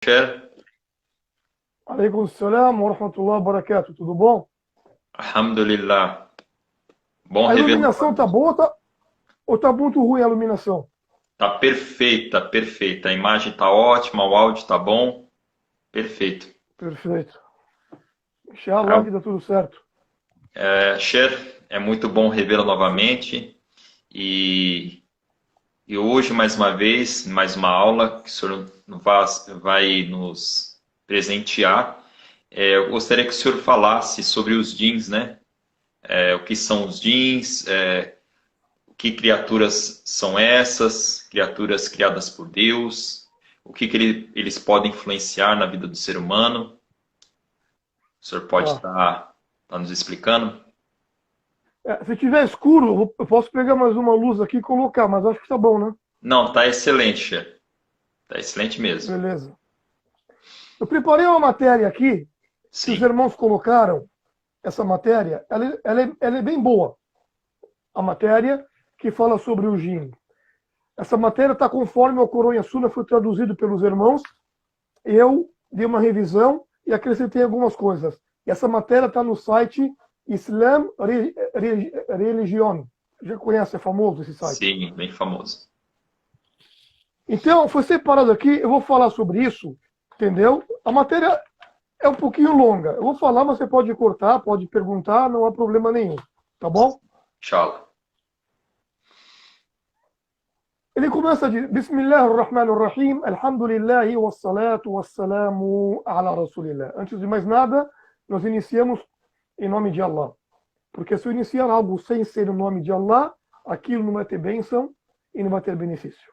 Cher, Alaikum salam wa rahmatullahi wa barakatuh. Tudo bom? alhamdulillah. Bom A rever iluminação tá novamente. boa ou tá muito ruim a iluminação? Tá perfeita, perfeita. A imagem tá ótima, o áudio tá bom. Perfeito. Perfeito. Inshallah que dá tudo certo. Cher, é muito bom revê-la novamente. E, e hoje, mais uma vez, mais uma aula que o senhor vai nos presentear. Eu gostaria que o senhor falasse sobre os jeans, né? O que são os jeans, que criaturas são essas, criaturas criadas por Deus, o que eles podem influenciar na vida do ser humano. O senhor pode Tá. estar nos explicando? Se tiver escuro, eu posso pegar mais uma luz aqui e colocar, mas acho que tá bom, né? Não, tá excelente, Cher. Tá excelente mesmo. Beleza. Eu preparei uma matéria aqui que os Sim, irmãos colocaram. Essa matéria, ela é bem boa. A matéria que fala sobre o jinn. Essa matéria está conforme o Coronha Suna foi traduzido pelos irmãos. Eu dei uma revisão e acrescentei algumas coisas. E essa matéria está no site Islam Religion. Já conhece, é famoso esse site. sim, bem famoso. Então, foi separado aqui, eu vou falar sobre isso, entendeu? A matéria é um pouquinho longa. Eu vou falar, mas você pode cortar, pode perguntar, não há problema nenhum. Tá bom? Inshallah. Ele começa de Bismillahirrahmanirrahim, Alhamdulillahi wassalatu wassalamu ala Rasulillah. Antes de mais nada, nós iniciamos em nome de Allah. Porque se eu iniciar algo sem ser o nome de Allah, aquilo não vai ter bênção e não vai ter benefício.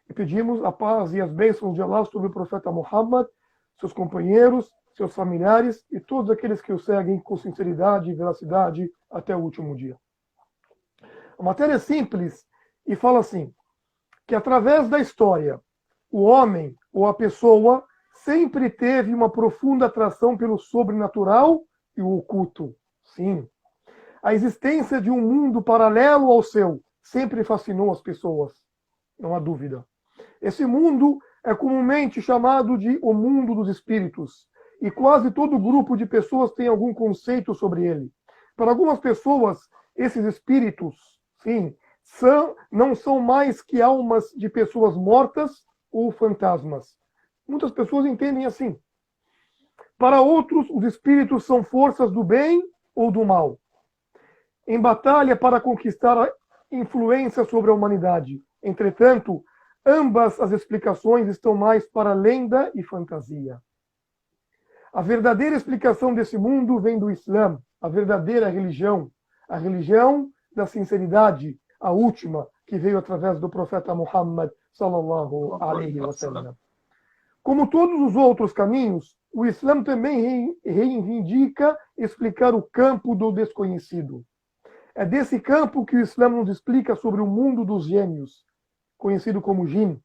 E pedimos a paz e as bênçãos de Allah sobre o profeta Muhammad, seus companheiros, seus familiares e todos aqueles que o seguem com sinceridade e veracidade até o último dia. A matéria é simples e fala assim: que através da história, o homem ou a pessoa sempre teve uma profunda atração pelo sobrenatural e o oculto. Sim. A existência de um mundo paralelo ao seu sempre fascinou as pessoas, não há dúvida. Esse mundo é comumente chamado de o mundo dos espíritos, e quase todo grupo de pessoas tem algum conceito sobre ele. Para algumas pessoas, esses espíritos, sim, não são mais que almas de pessoas mortas ou fantasmas. Muitas pessoas entendem assim. Para outros, os espíritos são forças do bem ou do mal, em batalha para conquistar a influência sobre a humanidade. Entretanto, ambas as explicações estão mais para lenda e fantasia. A verdadeira explicação desse mundo vem do Islã, a verdadeira religião, a religião da sinceridade, a última que veio através do profeta Muhammad sallallahu alaihi wasallam. Como todos os outros caminhos, o Islã também reivindica explicar o campo do desconhecido. É desse campo que o Islã nos explica sobre o mundo dos gênios, conhecido como jinn.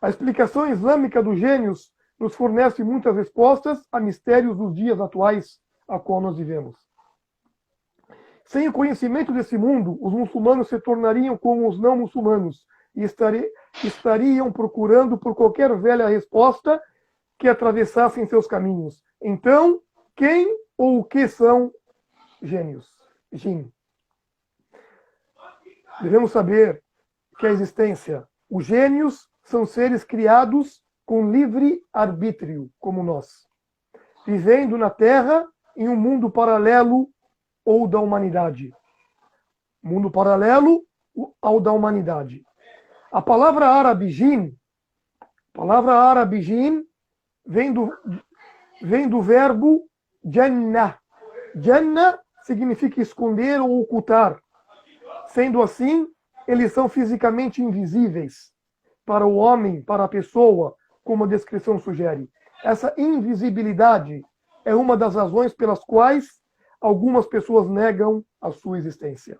A explicação islâmica dos gênios nos fornece muitas respostas a mistérios dos dias atuais a qual nós vivemos. Sem o conhecimento desse mundo, os muçulmanos se tornariam como os não muçulmanos e estariam procurando por qualquer velha resposta que atravessassem seus caminhos. Então, quem ou o que são gênios? Jinn. Devemos saber que a existência, os gênios são seres criados com livre arbítrio, como nós, vivendo na Terra em um mundo paralelo ou da humanidade. Mundo paralelo ao da humanidade. A palavra árabe jinn vem do verbo jannah. Jannah significa esconder ou ocultar. Sendo assim, eles são fisicamente invisíveis para o homem, para a pessoa, como a descrição sugere. Essa invisibilidade é uma das razões pelas quais algumas pessoas negam a sua existência.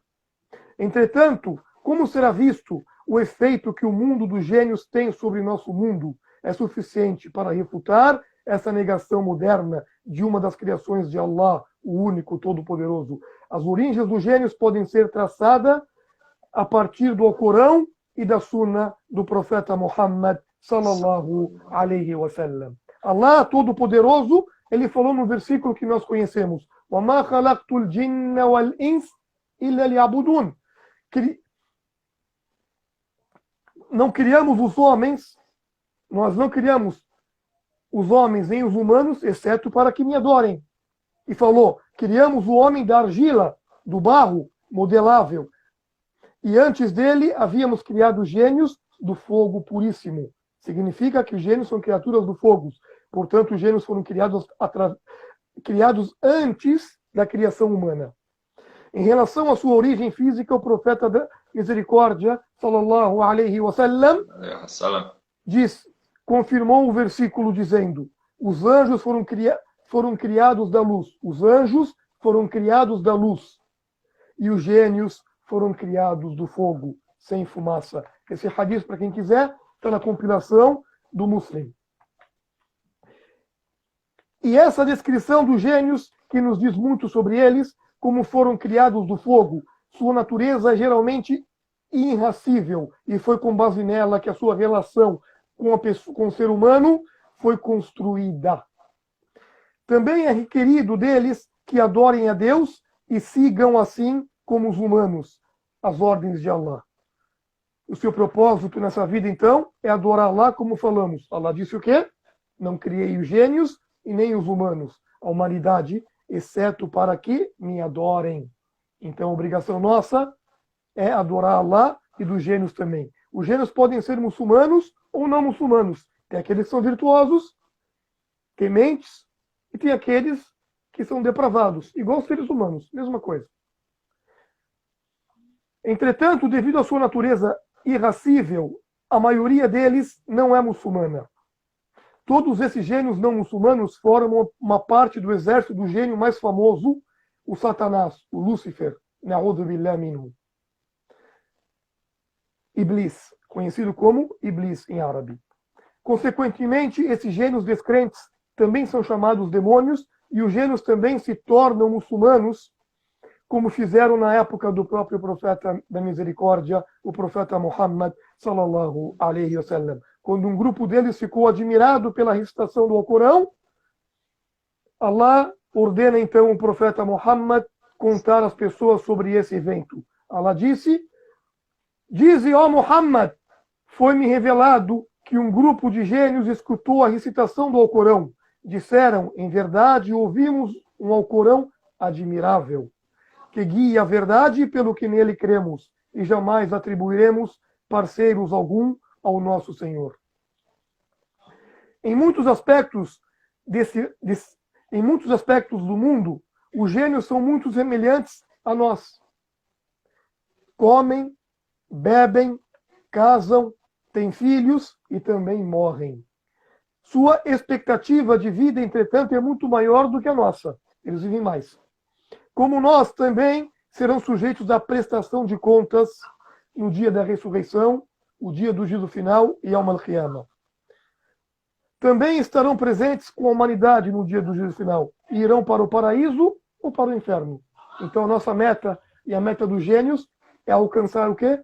Entretanto, como será visto, o efeito que o mundo dos gênios tem sobre nosso mundo é suficiente para refutar essa negação moderna de uma das criações de Allah, o único todo-poderoso. As origens dos gênios podem ser traçadas a partir do Alcorão e da Sunna do profeta Muhammad sallallahu alaihi wasallam. Allah, Todo-Poderoso, ele falou no versículo que nós conhecemos: وَمَا خَلَقْتُ الْجِنَّ وَالْإِنسَ إِلَّا لِيَعْبُدُونَ. Não criamos os homens, nós não criamos os homens nem os humanos, exceto para que me adorem. E falou: criamos o homem da argila, do barro, modelável. E antes dele havíamos criado gênios do fogo puríssimo. Significa que os gênios são criaturas do fogo. Portanto, os gênios foram criados antes da criação humana. Em relação à sua origem física, o profeta da misericórdia, sallallahu alaihi wasallam, confirmou o versículo dizendo: os anjos foram criados da luz. Os anjos foram criados da luz. E os gênios foram criados do fogo, sem fumaça. Esse hadith, para quem quiser, está na compilação do Muslim. E essa descrição dos gênios, que nos diz muito sobre eles, como foram criados do fogo, sua natureza é geralmente irracível, e foi com base nela que a sua relação com o ser humano foi construída. Também é requerido deles que adorem a Deus e sigam assim como os humanos as ordens de Allah. O seu propósito nessa vida, então, é adorar Allah, como falamos. Allah disse o quê? Não criei os gênios e nem os humanos, a humanidade, exceto para que me adorem. Então, a obrigação nossa é adorar Allah e dos gênios também. Os gênios podem ser muçulmanos ou não muçulmanos. Tem aqueles que são virtuosos, tementes, e tem aqueles que são depravados, igual os seres humanos, mesma coisa. Entretanto, devido à sua natureza irracível, a maioria deles não é muçulmana. Todos esses gênios não muçulmanos formam uma parte do exército do gênio mais famoso, o Satanás, o Lúcifer, na'udhu billahi minhu. Iblis, conhecido como Iblis em árabe. Consequentemente, esses gênios descrentes também são chamados demônios, e os gênios também se tornam muçulmanos, como fizeram na época do próprio profeta da misericórdia, o profeta Muhammad, sallallahu alaihi wasallam. Quando um grupo deles ficou admirado pela recitação do Alcorão, Allah ordena então o profeta Muhammad contar às pessoas sobre esse evento. Allah disse: dize, ó Muhammad, foi-me revelado que um grupo de gênios escutou a recitação do Alcorão. Disseram: em verdade, ouvimos um Alcorão admirável, que guia a verdade pelo que nele cremos, e jamais atribuiremos parceiros algum ao nosso Senhor. Em muitos aspectos do mundo, os gênios são muito semelhantes a nós. Comem, bebem, casam, têm filhos e também morrem. Sua expectativa de vida, entretanto, é muito maior do que a nossa. Eles vivem mais. Como nós também serão sujeitos à prestação de contas no dia da ressurreição, o dia do juízo final e Yawm al-Qiyamah. Também estarão presentes com a humanidade no dia do juízo final e irão para o paraíso ou para o inferno. Então a nossa meta e a meta dos gênios é alcançar o quê?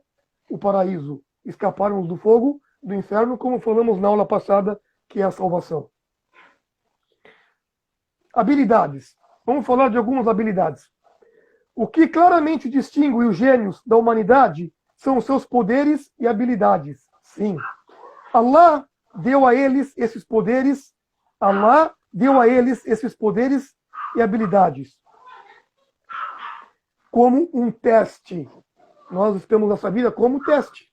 O paraíso. Escaparmos do fogo, do inferno, como falamos na aula passada, que é a salvação. Habilidades. Vamos falar de algumas habilidades. O que claramente distingue os gênios da humanidade são os seus poderes e habilidades. Sim. Allah deu a eles esses poderes. Allah deu a eles esses poderes e habilidades como um teste. Nós estamos nessa vida como teste.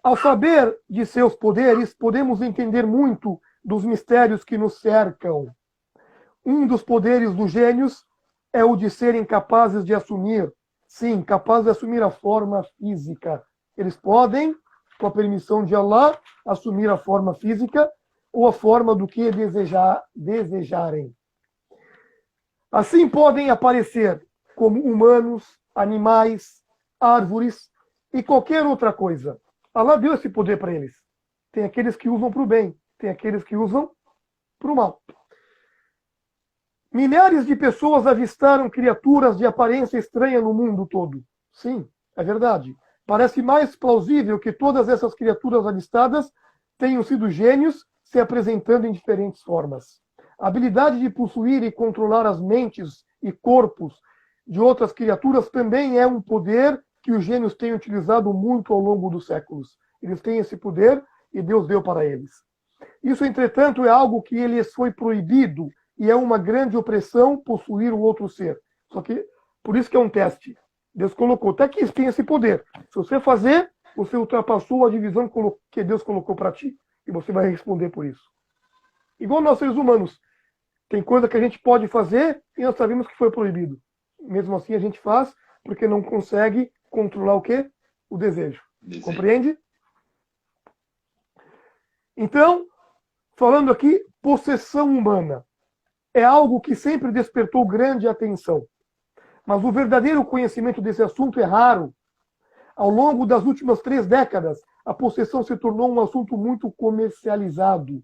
Ao saber de seus poderes, podemos entender muito dos mistérios que nos cercam. Um dos poderes dos gênios é o de serem capazes de assumir, sim, capazes de assumir a forma física. Eles podem, com a permissão de Allah, assumir a forma física ou a forma do que desejarem. Assim podem aparecer como humanos, animais, árvores e qualquer outra coisa. Allah deu esse poder para eles. Tem aqueles que usam para o bem, tem aqueles que usam para o mal. Milhares de pessoas avistaram criaturas de aparência estranha no mundo todo. Sim, é verdade. Parece mais plausível que todas essas criaturas avistadas tenham sido gênios se apresentando em diferentes formas. A habilidade de possuir e controlar as mentes e corpos de outras criaturas também é um poder que os gênios têm utilizado muito ao longo dos séculos. Eles têm esse poder e Deus deu para eles. Isso, entretanto, é algo que lhes foi proibido e é uma grande opressão possuir o outro ser. Só que, por isso que é um teste. Deus colocou, até que tem esse poder. Se você fazer, você ultrapassou a divisão que Deus colocou para ti. E você vai responder por isso. Igual nós seres humanos. Tem coisa que a gente pode fazer e nós sabemos que foi proibido. Mesmo assim a gente faz porque não consegue controlar o quê? O desejo. Compreende? Então, falando aqui, possessão humana. É algo que sempre despertou grande atenção. Mas o verdadeiro conhecimento desse assunto é raro. Ao longo das últimas 3 décadas, a possessão se tornou um assunto muito comercializado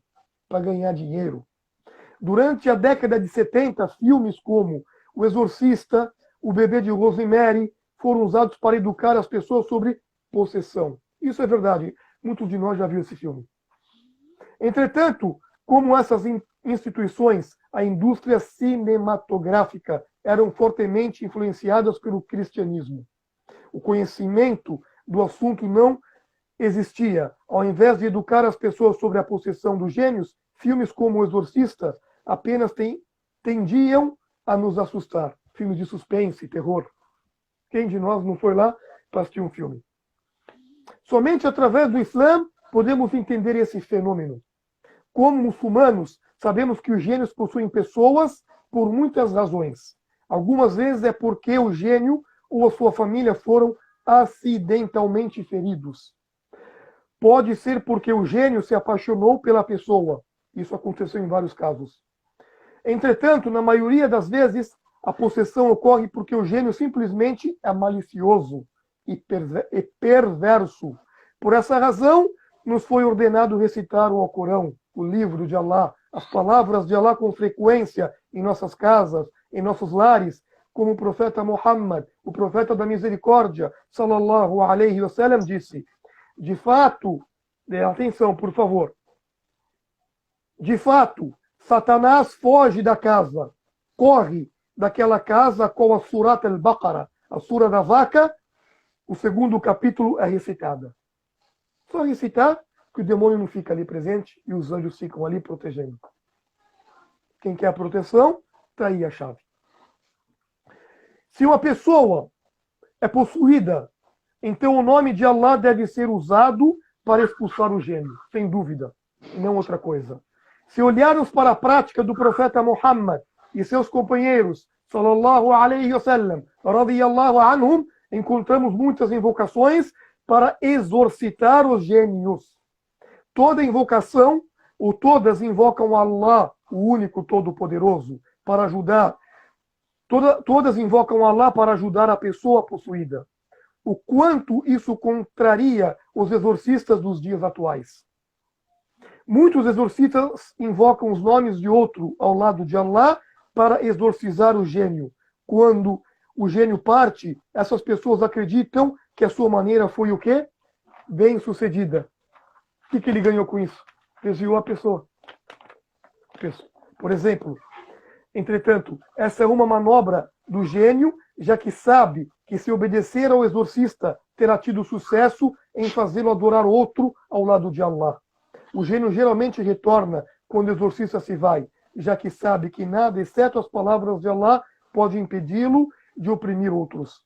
para ganhar dinheiro. Durante a década de 70, filmes como O Exorcista, O Bebê de Rosemary foram usados para educar as pessoas sobre possessão. Isso é verdade. Muitos de nós já viram esse filme. Entretanto, como essas instituições, a indústria cinematográfica eram fortemente influenciadas pelo cristianismo. O conhecimento do assunto não existia. Ao invés de educar as pessoas sobre a possessão dos gênios, filmes como O Exorcista apenas tendiam a nos assustar. Filmes de suspense, terror. Quem de nós não foi lá para assistir um filme? Somente através do Islã podemos entender esse fenômeno. Como muçulmanos, sabemos que os gênios possuem pessoas por muitas razões. Algumas vezes é porque o gênio ou a sua família foram acidentalmente feridos. Pode ser porque o gênio se apaixonou pela pessoa. Isso aconteceu em vários casos. Entretanto, na maioria das vezes, a possessão ocorre porque o gênio simplesmente é malicioso e perverso. Por essa razão, nos foi ordenado recitar o Alcorão, o livro de Allah, as palavras de Allah com frequência em nossas casas, em nossos lares, como o profeta Muhammad, o profeta da misericórdia, sallallahu alaihi wasallam, disse: de fato, atenção, por favor, de fato, Satanás foge da casa, corre daquela casa com a Surat al-Baqarah, a Sura da Vaca, o 2º capítulo é recitada. Só recitar que o demônio não fica ali presente e os anjos ficam ali protegendo. Quem quer a proteção, está aí a chave. Se uma pessoa é possuída, então o nome de Allah deve ser usado para expulsar o gênio, sem dúvida, não outra coisa. Se olharmos para a prática do profeta Muhammad e seus companheiros, sallallahu alaihi wasallam, radiyallahu anhum, encontramos muitas invocações para exorcitar os gênios. Toda invocação, ou todas invocam Allah, o único todo-poderoso, para ajudar. Todas invocam Allah para ajudar a pessoa possuída. O quanto isso contraria os exorcistas dos dias atuais. Muitos exorcistas invocam os nomes de outro ao lado de Allah para exorcizar o gênio. Quando o gênio parte, essas pessoas acreditam que a sua maneira foi o quê? Bem-sucedida. O que ele ganhou com isso? Desviou a pessoa. Por exemplo, entretanto, essa é uma manobra do gênio, já que sabe que se obedecer ao exorcista, terá tido sucesso em fazê-lo adorar outro ao lado de Allah. O gênio geralmente retorna quando o exorcista se vai, já que sabe que nada, exceto as palavras de Allah, pode impedi-lo de oprimir outros.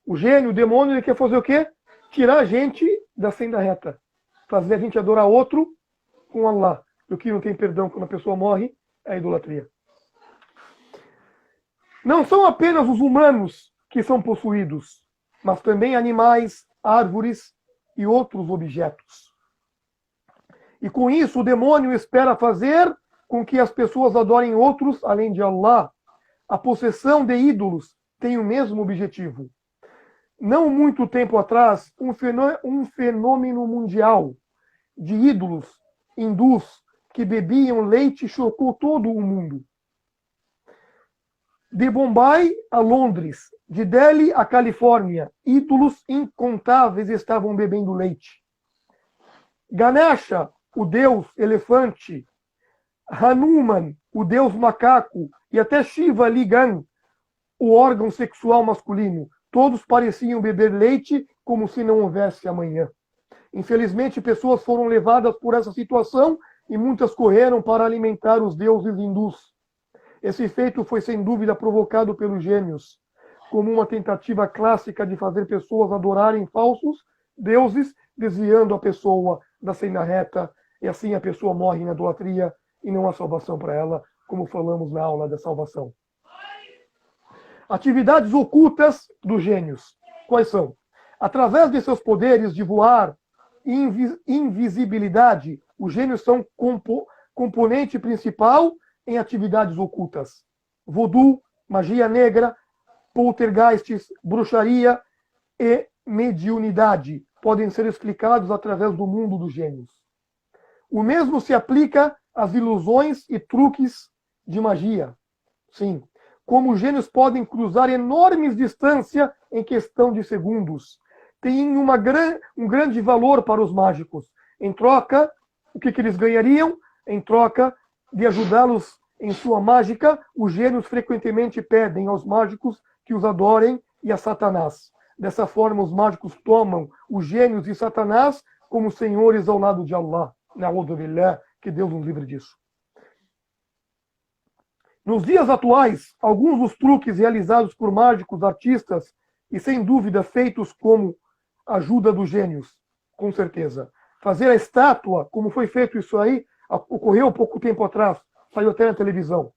O gênio, o demônio, ele quer fazer o quê? Tirar a gente da senda reta. Fazer a gente adorar outro com Allah. O que não tem perdão quando a pessoa morre é a idolatria. Não são apenas os humanos que são possuídos, mas também animais, árvores e outros objetos. E com isso o demônio espera fazer com que as pessoas adorem outros além de Allah. A possessão de ídolos tem o mesmo objetivo. Não muito tempo atrás, um fenômeno mundial de ídolos hindus que bebiam leite chocou todo o mundo. De Bombay a Londres, de Delhi a Califórnia, ídolos incontáveis estavam bebendo leite. Ganesha, o deus elefante, Hanuman, o deus macaco, e até Shiva Ligan, o órgão sexual masculino. Todos pareciam beber leite como se não houvesse amanhã. Infelizmente, pessoas foram levadas por essa situação e muitas correram para alimentar os deuses hindus. Esse feito foi sem dúvida provocado pelos gênios, como uma tentativa clássica de fazer pessoas adorarem falsos deuses, desviando a pessoa da senda reta, e assim a pessoa morre na idolatria e não há salvação para ela, como falamos na aula da salvação. Atividades ocultas dos gênios. Quais são? Através de seus poderes de voar e invisibilidade, os gênios são componente principal em atividades ocultas. Voodoo, magia negra, poltergeists, bruxaria e mediunidade podem ser explicados através do mundo dos gênios. O mesmo se aplica às ilusões e truques de magia. Sim, como os gênios podem cruzar enormes distâncias em questão de segundos. Tem um grande valor para os mágicos. Em troca, o que eles ganhariam? Em troca de ajudá-los em sua mágica, os gênios frequentemente pedem aos mágicos que os adorem e a Satanás. Dessa forma, os mágicos tomam os gênios e Satanás como senhores ao lado de Allah. Na'udhu billah, que Deus nos livre disso. Nos dias atuais, alguns dos truques realizados por mágicos, artistas e, sem dúvida, feitos como ajuda dos gênios, com certeza. Fazer a estátua, como foi feito isso aí, ocorreu pouco tempo atrás, saiu até na televisão.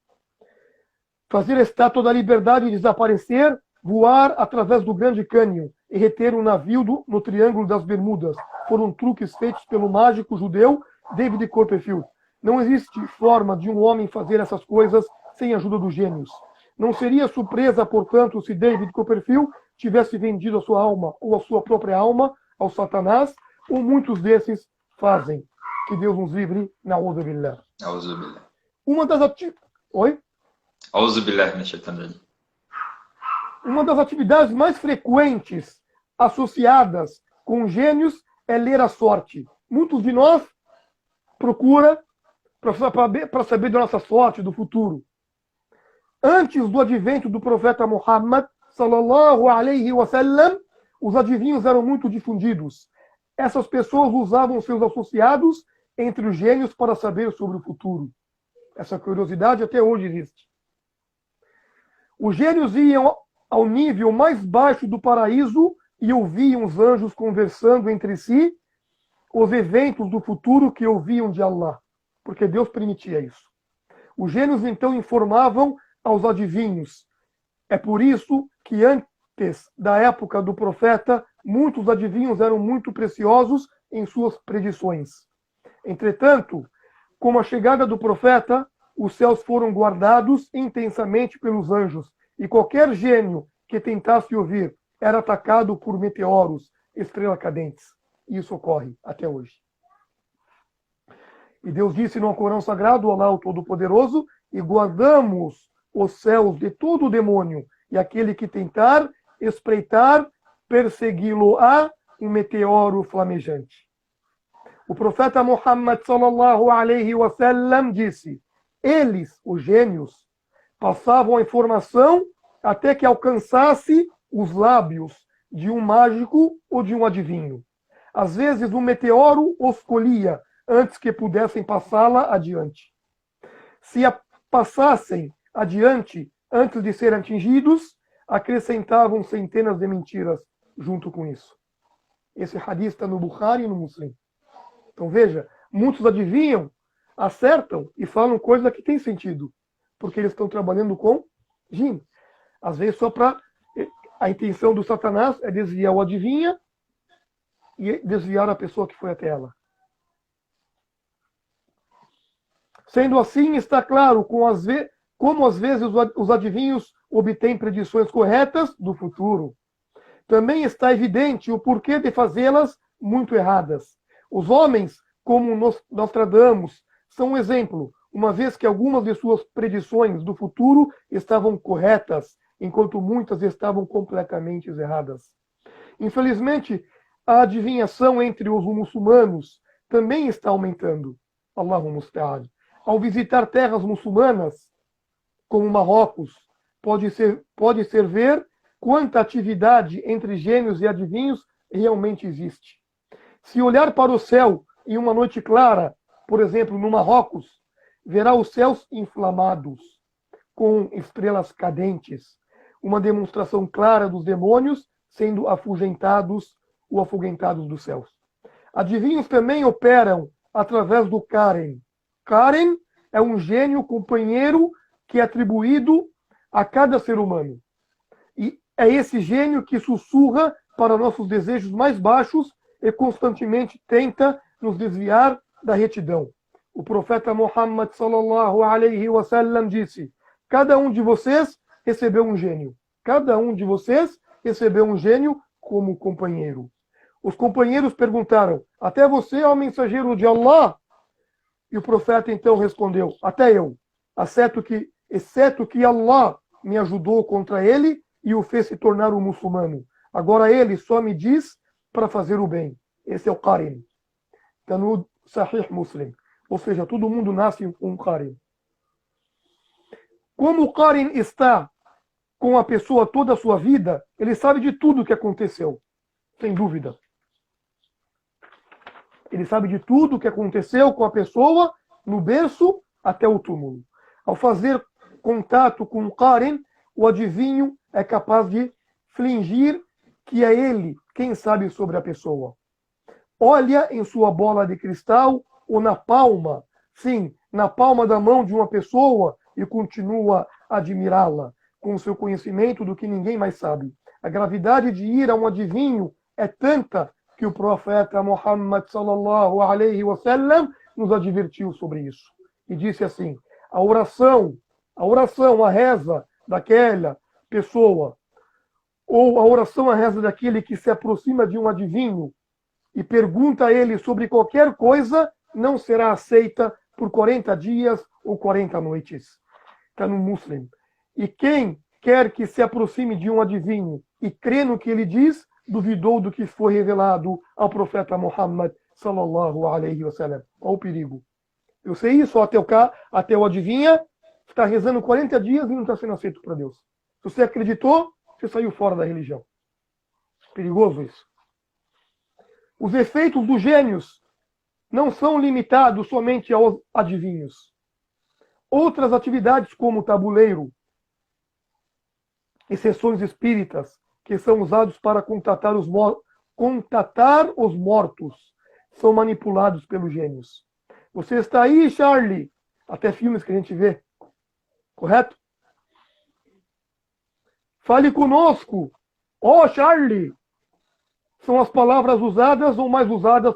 Fazer a estátua da liberdade e desaparecer, voar através do Grande Cânion e reter um navio no Triângulo das Bermudas. Foram truques feitos pelo mágico judeu David Copperfield. Não existe forma de um homem fazer essas coisas sem a ajuda dos gênios. Não seria surpresa, portanto, se David Copperfield tivesse vendido a sua alma ou a sua própria alma ao Satanás, ou muitos desses fazem. Que Deus nos livre, na'udhu billah. A'udhu billah. Uma das Oi? A'udhu billah min shaitanir rajim. Uma das atividades mais frequentes associadas com gênios é ler a sorte. Muitos de nós procuram para saber da nossa sorte, do futuro. Antes do advento do profeta Muhammad, sallallahu alaihi wasallam, os adivinhos eram muito difundidos. Essas pessoas usavam seus associados entre os gênios para saber sobre o futuro. Essa curiosidade até hoje existe. Os gênios iam ao nível mais baixo do paraíso e ouviam os anjos conversando entre si os eventos do futuro que ouviam de Allah, porque Deus permitia isso. Os gênios então informavam aos adivinhos. É por isso que antes da época do profeta, muitos adivinhos eram muito preciosos em suas predições. Entretanto, com a chegada do profeta, os céus foram guardados intensamente pelos anjos, e qualquer gênio que tentasse ouvir era atacado por meteoros, estrelas cadentes. Isso ocorre até hoje. E Deus disse no Corão Sagrado, Allah o Todo-Poderoso, e guardamos os céus de todo demônio, e aquele que tentar espreitar, persegui-lo-á um meteoro flamejante. O profeta Muhammad sallallahu alaihi wasallam disse: eles, os gênios, passavam a informação até que alcançasse os lábios de um mágico ou de um adivinho. Às vezes, um meteoro os colhia antes que pudessem passá-la adiante. Se a passassem adiante antes de serem atingidos, acrescentavam centenas de mentiras junto com isso. Esse hadith está no Bukhari e no Muslim. Então veja, muitos adivinham, acertam e falam coisa que tem sentido, porque eles estão trabalhando com jinn. Às vezes só para... A intenção do Satanás é desviar o adivinha e desviar a pessoa que foi até ela. Sendo assim, está claro como às vezes os adivinhos obtêm predições corretas do futuro. Também está evidente o porquê de fazê-las muito erradas. Os homens, como Nostradamus, são um exemplo, uma vez que algumas de suas predições do futuro estavam corretas, enquanto muitas estavam completamente erradas. Infelizmente, a adivinhação entre os muçulmanos também está aumentando. Allahu musta'an. Ao visitar terras muçulmanas, como Marrocos, pode-se ver quanta atividade entre gênios e adivinhos realmente existe. Se olhar para o céu em uma noite clara, por exemplo, no Marrocos, verá os céus inflamados, com estrelas cadentes, uma demonstração clara dos demônios sendo afugentados ou afugentados dos céus. Adivinhos também operam através do Karen. Karen é um gênio companheiro que é atribuído a cada ser humano. E é esse gênio que sussurra para nossos desejos mais baixos e constantemente tenta nos desviar da retidão. O profeta Muhammad sallallahu alaihi wasallam disse: cada um de vocês recebeu um gênio. Cada um de vocês recebeu um gênio como companheiro. Os companheiros perguntaram: até você, ó mensageiro de Allah? E o profeta então respondeu: até eu, exceto que Allah me ajudou contra ele e o fez se tornar um muçulmano. Agora ele só me diz para fazer o bem. Esse é o Qarin. Está no Sahih Muslim. Ou seja, todo mundo nasce com um Qarin. Como o Qarin está com a pessoa toda a sua vida, ele sabe de tudo o que aconteceu. Sem dúvida. Ele sabe de tudo o que aconteceu com a pessoa no berço até o túmulo. Ao fazer contato com o Qarin, o adivinho é capaz de fingir que é ele quem sabe sobre a pessoa. Olha em sua bola de cristal ou na palma, sim, na palma da mão de uma pessoa e continua a admirá-la com o seu conhecimento do que ninguém mais sabe. A gravidade de ir a um adivinho é tanta que o profeta Muhammad sallallahu alaihi wasallam nos advertiu sobre isso. E disse assim: a oração, a reza daquela pessoa, ou a oração, a reza daquele que se aproxima de um adivinho e pergunta a ele sobre qualquer coisa, não será aceita por 40 dias ou 40 noites. Está no Muslim. E quem quer que se aproxime de um adivinho e crê no que ele diz, duvidou do que foi revelado ao profeta Muhammad sallallahu alaihi wasallam. Olha o perigo. Eu sei isso, até o adivinha está rezando 40 dias e não está sendo aceito para Deus. Se você acreditou, você saiu fora da religião. Perigoso isso. Os efeitos dos gênios não são limitados somente aos adivinhos. Outras atividades, como o tabuleiro e sessões espíritas, que são usados para contatar os mortos, são manipulados pelos gênios. Você está aí, Charlie? Até filmes que a gente vê. Correto? Fale conosco. Oh, Charlie! São as palavras usadas ou mais usadas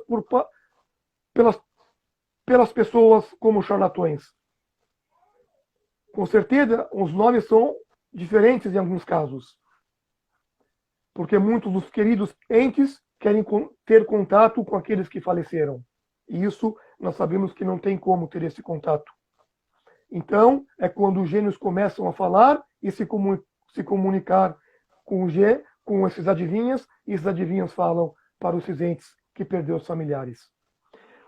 pelas pessoas como charlatões. Com certeza, os nomes são diferentes em alguns casos. Porque muitos dos queridos entes querem ter contato com aqueles que faleceram. E isso nós sabemos que não tem como ter esse contato. Então, é quando os gênios começam a falar e se comunicar com esses adivinhas, e esses adivinhos falam para os entes que perderam os familiares.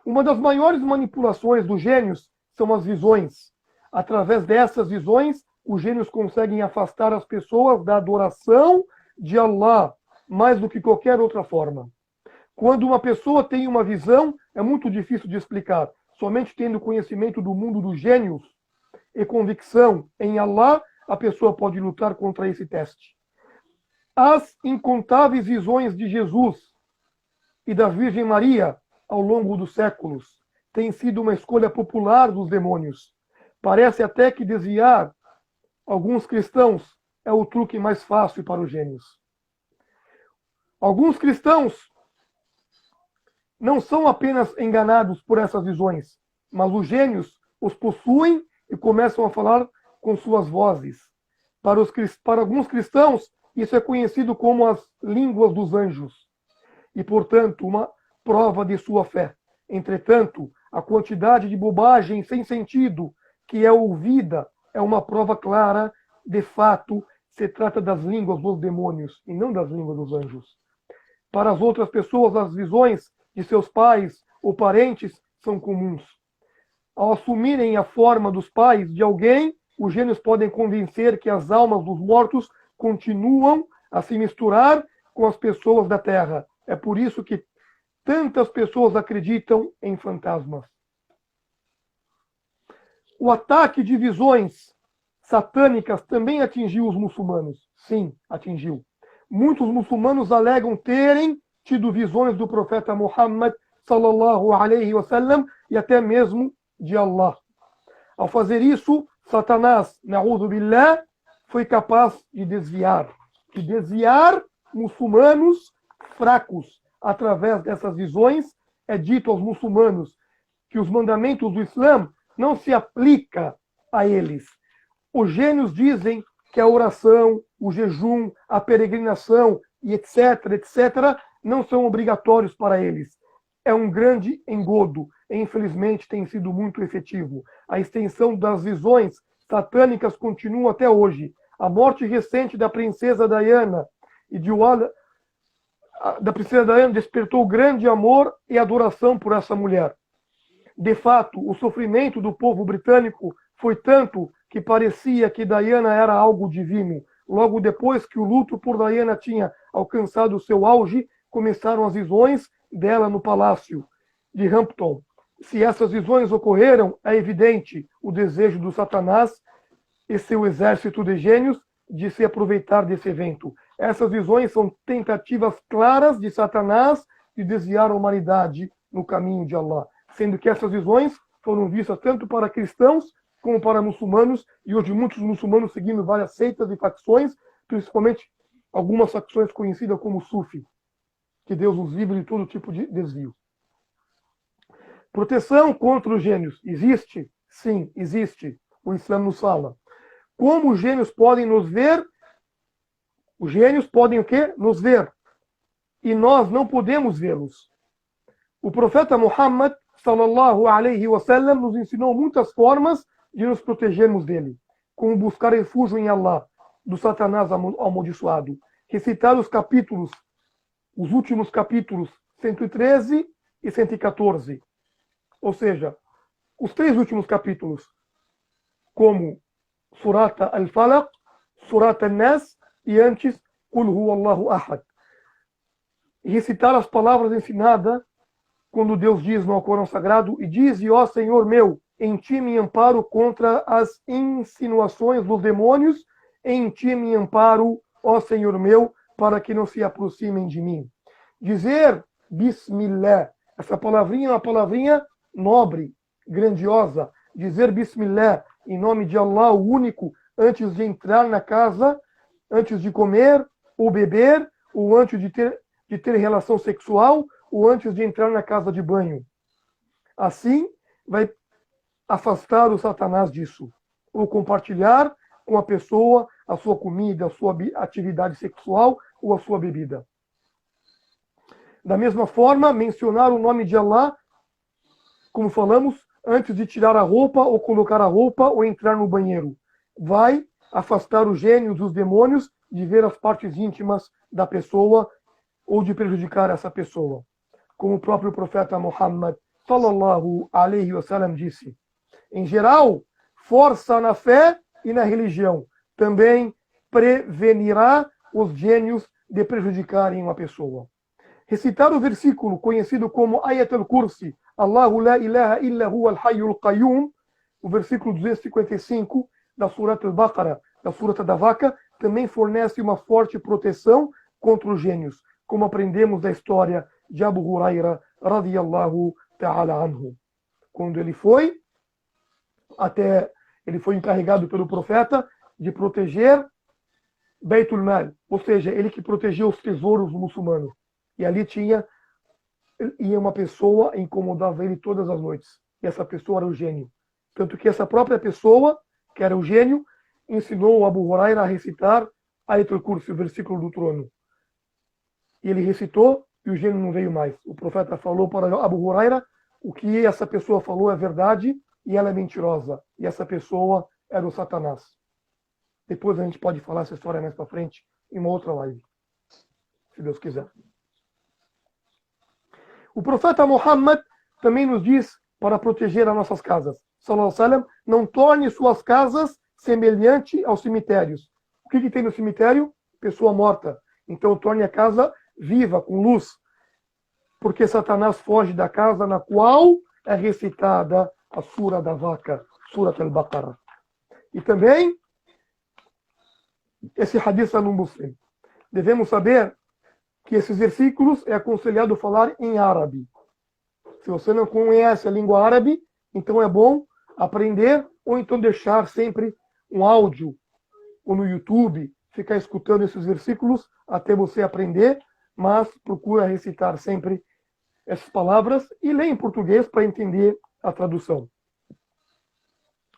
Uma das maiores manipulações dos gênios são as visões. Através dessas visões, os gênios conseguem afastar as pessoas da adoração de Allah, mais do que qualquer outra forma. Quando uma pessoa tem uma visão, é muito difícil de explicar. Somente tendo conhecimento do mundo dos gênios e convicção em Allah, a pessoa pode lutar contra esse teste. As incontáveis visões de Jesus e da Virgem Maria ao longo dos séculos têm sido uma escolha popular dos demônios. Parece até que desviar alguns cristãos é o truque mais fácil para os gênios. Alguns cristãos não são apenas enganados por essas visões, mas os gênios os possuem e começam a falar com suas vozes. Para alguns cristãos, isso é conhecido como as línguas dos anjos e, portanto, uma prova de sua fé. Entretanto, a quantidade de bobagem sem sentido que é ouvida é uma prova clara, de fato, se trata das línguas dos demônios e não das línguas dos anjos. Para as outras pessoas, as visões de seus pais ou parentes são comuns. Ao assumirem a forma dos pais de alguém, os gênios podem convencer que as almas dos mortos continuam a se misturar com as pessoas da Terra. É por isso que tantas pessoas acreditam em fantasmas. O ataque de visões satânicas também atingiu os muçulmanos. Sim, atingiu. Muitos muçulmanos alegam terem tido visões do profeta Muhammad sallallahu alaihi wasallam e até mesmo de Allah. Ao fazer isso, Satanás, na'udhu billah, foi capaz de desviar muçulmanos fracos. Através dessas visões, é dito aos muçulmanos que os mandamentos do Islã não se aplicam a eles. Os gênios dizem que a oração, o jejum, a peregrinação e etc., não são obrigatórios para eles. É um grande engodo e, infelizmente, tem sido muito efetivo. A extensão das visões satânicas continua até hoje. A morte recente da princesa Diana e de da princesa Diana despertou grande amor e adoração por essa mulher. De fato, o sofrimento do povo britânico foi tanto que parecia que Diana era algo divino. Logo depois que o luto por Diana tinha alcançado seu auge, começaram as visões dela no palácio de Hampton. Se essas visões ocorreram, é evidente o desejo do Satanás e seu exército de gênios de se aproveitar desse evento. Essas visões são tentativas claras de Satanás de desviar a humanidade no caminho de Allah, sendo que essas visões foram vistas tanto para cristãos como para muçulmanos, e hoje muitos muçulmanos seguindo várias seitas e facções, principalmente algumas facções conhecidas como Sufi. Que Deus nos livre de todo tipo de desvio. Proteção contra os gênios. Existe? Sim, existe. O Islã nos fala. Como os gênios podem nos ver? Os gênios podem o quê? Nos ver. E nós não podemos vê-los. O profeta Muhammad, sallallahu alaihi wasallam, nos ensinou muitas formas de nos protegermos dele. Como buscar refúgio em Allah, do Satanás amaldiçoado. Recitar os capítulos, os últimos capítulos 113 e 114. Ou seja, os 3 últimos capítulos, como Surat al-Falaq, Surat al-Nas e antes Qul huwallahu ahad. E recitar as palavras ensinadas quando Deus diz no Alcorão Sagrado: e dize, ó Senhor meu, em ti me amparo contra as insinuações dos demônios, em ti me amparo, ó Senhor meu, para que não se aproximem de mim. Dizer Bismillah, essa palavrinha é uma palavrinha nobre, grandiosa. Dizer Bismillah, em nome de Allah, o único, antes de entrar na casa, antes de comer ou beber, ou antes de ter relação sexual, ou antes de entrar na casa de banho. Assim, vai afastar o Satanás disso. Ou compartilhar com a pessoa a sua comida, a sua atividade sexual ou a sua bebida. Da mesma forma, mencionar o nome de Allah, como falamos, antes de tirar a roupa ou colocar a roupa ou entrar no banheiro. Vai afastar os gênios, os demônios, de ver as partes íntimas da pessoa ou de prejudicar essa pessoa. Como o próprio profeta Muhammad sallallahu alaihi wasallam disse. Em geral, força na fé e na religião. Também prevenirá os gênios de prejudicarem uma pessoa. Recitar o versículo conhecido como Ayat al-Kursi, Allahu la ilaha illa huwa al-hayyul qayyum, o versículo 255 da Surat al-Baqarah, da Surata da Vaca, também fornece uma forte proteção contra os gênios, como aprendemos da história de Abu Huraira radiyallahu ta'ala anhu. Quando ele foi encarregado pelo profeta de proteger Beitul Mal, ou seja, ele que protegia os tesouros muçulmanos. E ali ia uma pessoa e incomodava ele todas as noites. E essa pessoa era o gênio. Tanto que essa própria pessoa, que era o gênio, ensinou Abu Huraira a recitar Ayatul Kursi, o versículo do trono. E ele recitou e o gênio não veio mais. O profeta falou para Abu Huraira: o que essa pessoa falou é verdade e ela é mentirosa. E essa pessoa era o Satanás. Depois a gente pode falar essa história mais para frente em uma outra live, se Deus quiser. O profeta Muhammad também nos diz para proteger as nossas casas. Sallallahu alaihi wasallam, não torne suas casas semelhante aos cemitérios. O que tem no cemitério? Pessoa morta. Então torne a casa viva, com luz. Porque Satanás foge da casa na qual é recitada a Sura da Vaca, Surat al-Baqarah. E também, esse hadith está no Muslim. Devemos saber que esses versículos é aconselhado falar em árabe. Se você não conhece a língua árabe, então é bom aprender ou então deixar sempre um áudio ou no YouTube, ficar escutando esses versículos até você aprender, mas procura recitar sempre essas palavras e ler em português para entender a tradução.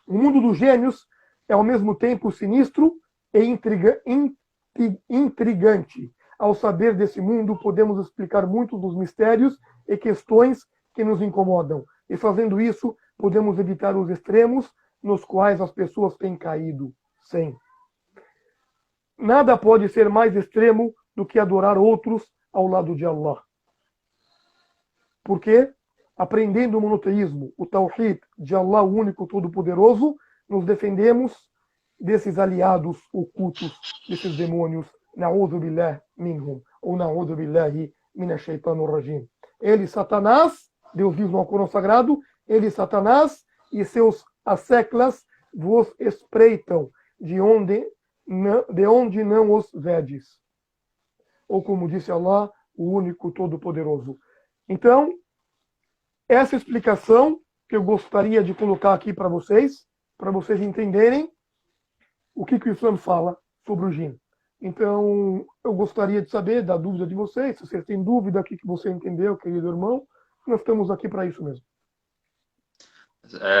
O mundo dos gênios é ao mesmo tempo sinistro e intrigante. Ao saber desse mundo, podemos explicar muitos dos mistérios e questões que nos incomodam. E fazendo isso, podemos evitar os extremos nos quais as pessoas têm caído. Sim. Nada pode ser mais extremo do que adorar outros ao lado de Allah. Porque, aprendendo o monoteísmo, o tawhid de Allah, o único todo-poderoso, nos defendemos desses aliados ocultos, desses demônios, na'udhu billah minhum, ou na'udhu billahi minash shaitanir rajim. Ele, Satanás, Deus diz no Alcorão Sagrado, ele, Satanás, e seus asseclas vos espreitam, de onde não os vedes. Ou como disse Allah, o único todo-poderoso. Então, essa explicação que eu gostaria de colocar aqui para vocês entenderem o que o Islã fala sobre o jinn. Então, eu gostaria de saber da dúvida de vocês, se vocês têm dúvida, o que você entendeu, querido irmão, nós estamos aqui para isso mesmo.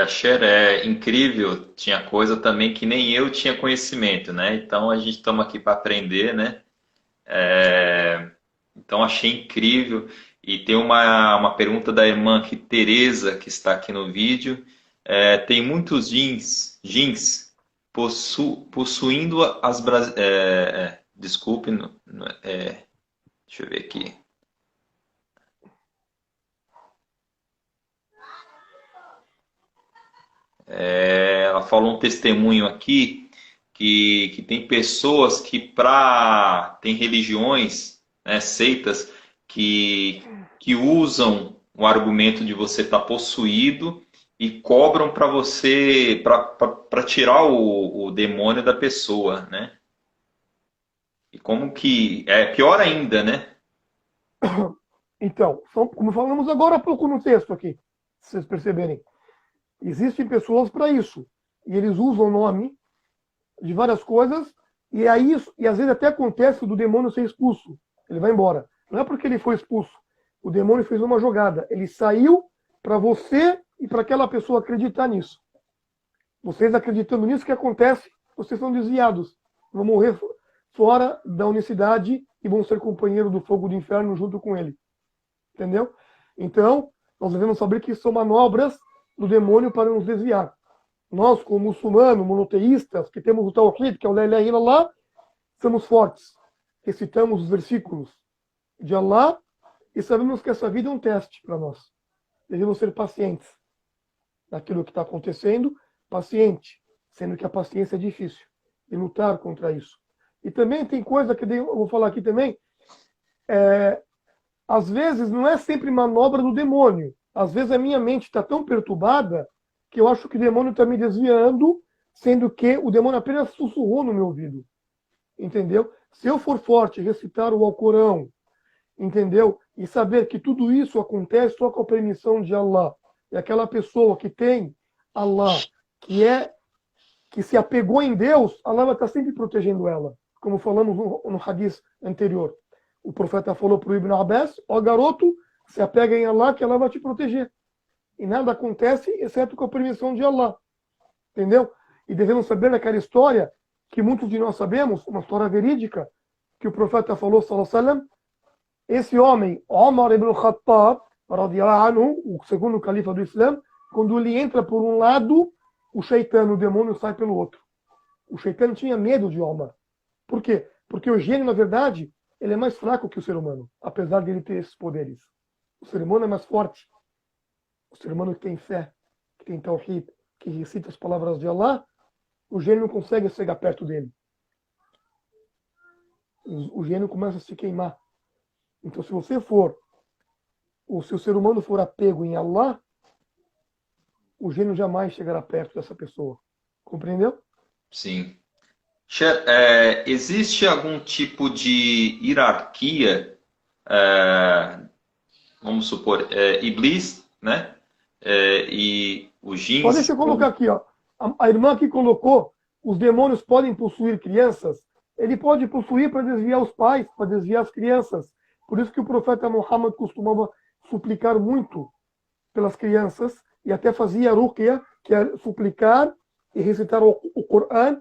Cher, é incrível, tinha coisa também que nem eu tinha conhecimento, né? Então a gente estamos aqui para aprender, né? Então achei incrível. E tem uma pergunta da irmã aqui, Tereza, que está aqui no vídeo. Tem muitos jeans possuindo as... desculpe, deixa eu ver aqui. Ela falou um testemunho aqui que tem pessoas que tem religiões, né, seitas que usam o argumento de você estar possuído e cobram para você para tirar o demônio da pessoa, né? E como que é pior ainda, né? Então, como falamos agora há pouco no texto aqui, se vocês perceberem. Existem pessoas para isso. E eles usam o nome de várias coisas, e aí isso, e às vezes até acontece do demônio ser expulso. Ele vai embora. Não é porque ele foi expulso. O demônio fez uma jogada. Ele saiu para você e para aquela pessoa acreditar nisso. Vocês acreditando nisso, o que acontece? Vocês são desviados. Vão morrer fora da unicidade e vão ser companheiros do fogo do inferno junto com ele. Entendeu? Então, nós devemos saber que são manobras do demônio para nos desviar. Nós, como muçulmanos, monoteístas, que temos o Tawhid, que é o La ilaha illallah, somos fortes. Recitamos os versículos de Allah e sabemos que essa vida é um teste para nós. Devemos ser pacientes naquilo que está acontecendo, paciente, sendo que a paciência é difícil, e lutar contra isso. E também tem coisa que eu vou falar aqui também, às vezes não é sempre manobra do demônio. Às vezes a minha mente está tão perturbada que eu acho que o demônio está me desviando, sendo que o demônio apenas sussurrou no meu ouvido. Entendeu? Se eu for forte, recitar o Alcorão, entendeu? E saber que tudo isso acontece só com a permissão de Allah. E aquela pessoa que tem Allah, que se apegou em Deus, Allah vai estar sempre protegendo ela. Como falamos no hadith anterior. O profeta falou para o Ibn Abbas, ó garoto, se apega em Allah que Allah vai te proteger. E nada acontece exceto com a permissão de Allah. Entendeu? E devemos saber naquela história, que muitos de nós sabemos, uma história verídica, que o profeta falou, sallallahu alaihi wasallam, esse homem, Omar ibn Khattab, radiallahu anhu, o segundo califa do Islã, quando ele entra por um lado, o shaitã, o demônio, sai pelo outro. O shaitã tinha medo de Omar. Por quê? Porque o gênio, na verdade, ele é mais fraco que o ser humano, apesar de ele ter esses poderes. O ser humano é mais forte. o ser humano que tem fé, que tem tawhid, que recita as palavras de Allah, o gênio não consegue chegar perto dele. O gênio começa a se queimar. Então, se você for, ou se o ser humano for apego em Allah, o gênio jamais chegará perto dessa pessoa. Compreendeu? Sim. Existe algum tipo de hierarquia, vamos supor, Iblis, né? E os Só jins, deixa eu colocar aqui, ó. A irmã que colocou, os demônios podem possuir crianças. Ele pode possuir para desviar os pais, para desviar as crianças. Por isso que o profeta Muhammad costumava suplicar muito pelas crianças e até fazia ruqya, que é suplicar e recitar o Coran